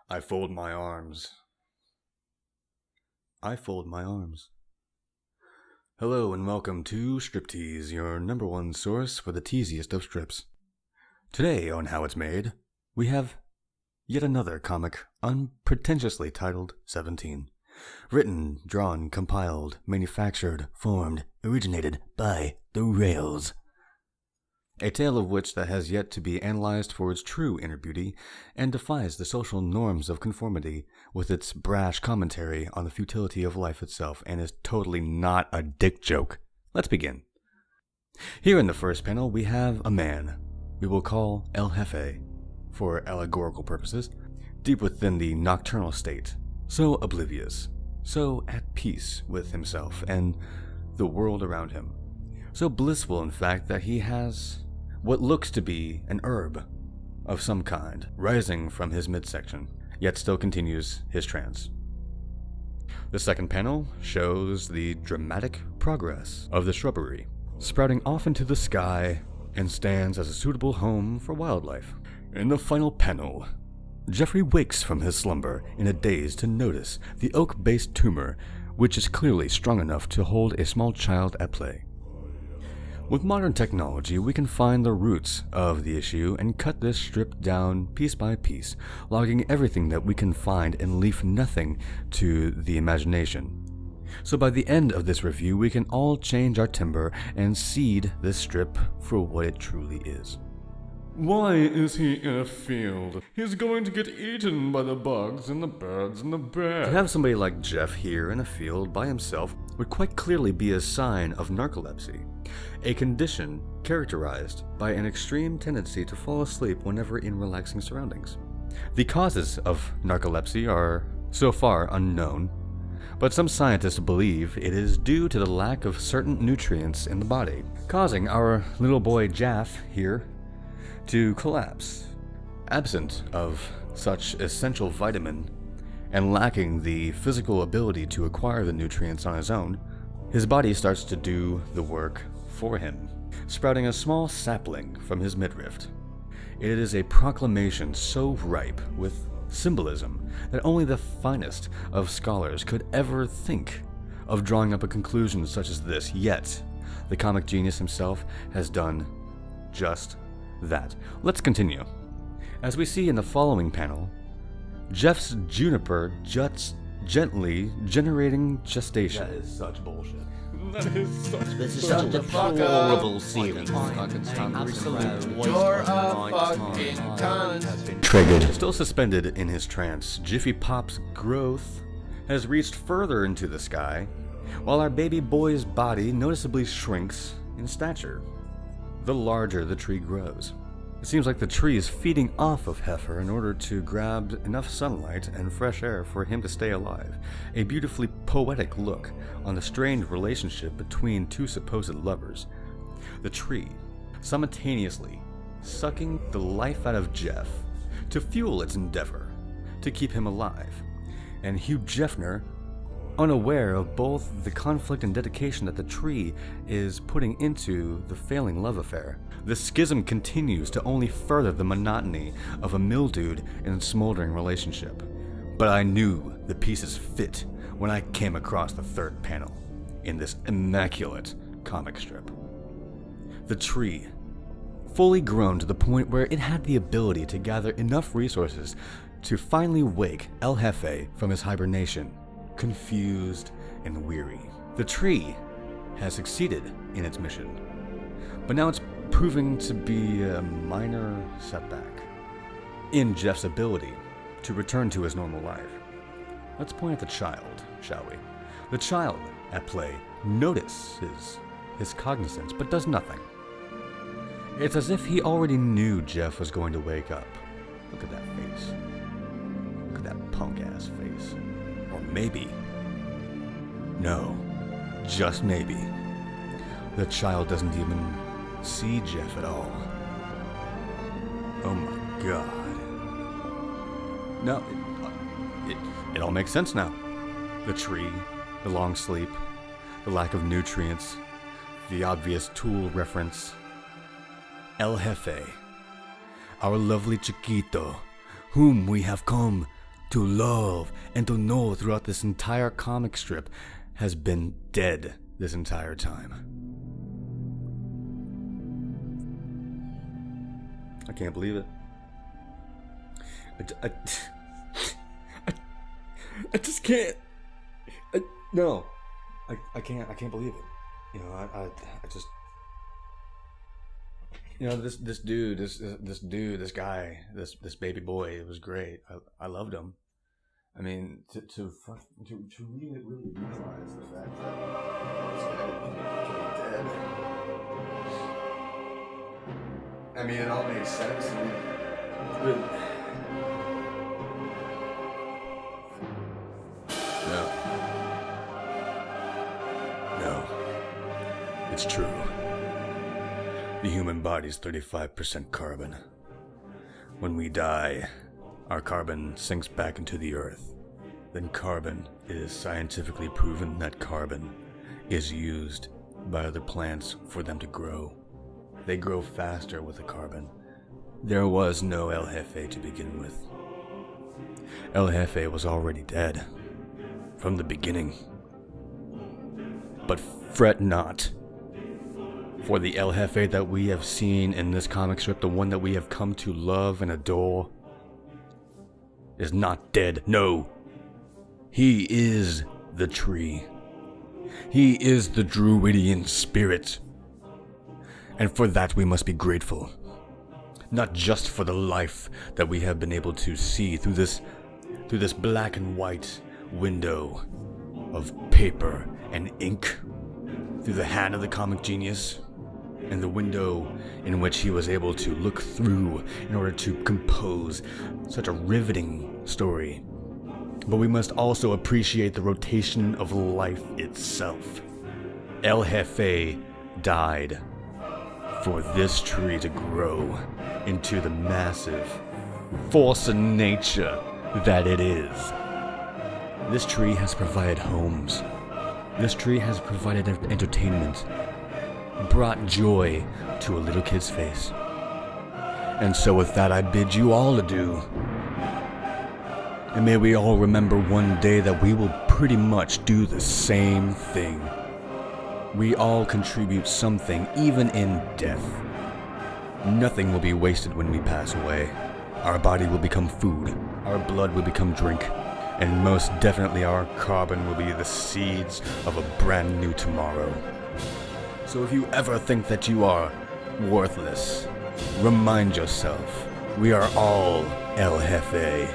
I fold my arms. I fold my arms. Hello and welcome to Tease, your number one source for the teasiest of strips. Today on How It's Made, we have yet another comic unpretentiously titled 17. Written, drawn, compiled, manufactured, formed, originated by TheRailz. A tale of which that has yet to be analyzed for its true inner beauty, and defies the social norms of conformity with its brash commentary on the futility of life itself, and is totally not a dick joke. Let's begin. Here in the first panel we have a man we will call El Jefe, for allegorical purposes, deep within the nocturnal state, so oblivious, so at peace with himself and the world around him, so blissful in fact that he has what looks to be an herb of some kind rising from his midsection, yet still continues his trance. The second panel shows the dramatic progress of the shrubbery, sprouting off into the sky and stands as a suitable home for wildlife. In the final panel, Jeffrey wakes from his slumber in a daze to notice the oak-based tumor, which is clearly strong enough to hold a small child at play. With modern technology, we can find the roots of the issue and cut this strip down piece by piece, logging everything that we can find and leave nothing to the imagination. So by the end of this review, we can all change our timber and seed this strip for what it truly is. Why is he in a field? He's going to get eaten by the bugs and the birds and the bears. To have somebody like Jeff here in a field by himself would quite clearly be a sign of narcolepsy, a condition characterized by an extreme tendency to fall asleep whenever in relaxing surroundings. The causes of narcolepsy are so far unknown, but some scientists believe it is due to the lack of certain nutrients in the body, causing our little boy Jeff here to collapse. Absent of such essential vitamin and lacking the physical ability to acquire the nutrients on his own, his body starts to do the work for him, sprouting a small sapling from his midriff. It is a proclamation so ripe with symbolism that only the finest of scholars could ever think of drawing up a conclusion such as this, yet the comic genius himself has done just that. Let's continue. As we see in the following panel, Jeff's juniper juts gently generating gestation. That is such bullshit. This is such a deplorable series. You're a fucking cunt. Triggered. Still suspended in his trance, Jiffy Pop's growth has reached further into the sky, while our baby boy's body noticeably shrinks in stature the larger the tree grows. It seems like the tree is feeding off of Heifer in order to grab enough sunlight and fresh air for him to stay alive. A beautifully poetic look on the strained relationship between two supposed lovers. The tree simultaneously sucking the life out of Jeff to fuel its endeavor to keep him alive, and Hugh Jeffner unaware of both the conflict and dedication that the tree is putting into the failing love affair. The schism continues to only further the monotony of a mildewed and smoldering relationship. But I knew the pieces fit when I came across the third panel in this immaculate comic strip. The tree, fully grown to the point where it had the ability to gather enough resources to finally wake El Jefe from his hibernation, confused and weary. The tree has succeeded in its mission, but now it's proving to be a minor setback in Jeff's ability to return to his normal life. Let's point at the child, shall we? The child at play notices his cognizance, but does nothing. It's as if he already knew Jeff was going to wake up. Look at that face. Look at that punk-ass face. Or maybe, no, just maybe, the child doesn't even see Jeff at all. Oh my god. No, it all makes sense now. The tree, the long sleep, the lack of nutrients, the obvious tool reference. El Jefe, our lovely Chiquito, whom we have come to love, and to know throughout this entire comic strip has been dead this entire time. I can't believe it. I just can't. No. I can't believe it. You know, I just, you know, this dude, this guy, this baby boy, it was great. I loved him. I mean, to really realize the fact that this guy was dead. I mean, it all makes sense. I mean, No, it's true. The human body's 35% carbon. When we die, our carbon sinks back into the earth. Then carbon, it is scientifically proven that carbon is used by other plants for them to grow. They grow faster with the carbon. There was no El Jefe to begin with. El Jefe was already dead from the beginning. But fret not, for the El Jefe that we have seen in this comic strip, the one that we have come to love and adore, is not dead. No, he is the tree. He is the Druidian spirit. And for that we must be grateful. Not just for the life that we have been able to see through this black and white window of paper and ink, through the hand of the comic genius, and the window in which he was able to look through in order to compose such a riveting story. But we must also appreciate the rotation of life itself. El Jefe died for this tree to grow into the massive force of nature that it is. This tree has provided homes. This tree has provided entertainment, brought joy to a little kid's face. And so with that, I bid you all adieu. And may we all remember one day that we will pretty much do the same thing. We all contribute something, even in death. Nothing will be wasted when we pass away. Our body will become food. Our blood will become drink. And most definitely our carbon will be the seeds of a brand new tomorrow. So if you ever think that you are worthless, remind yourself, we are all El Jefe.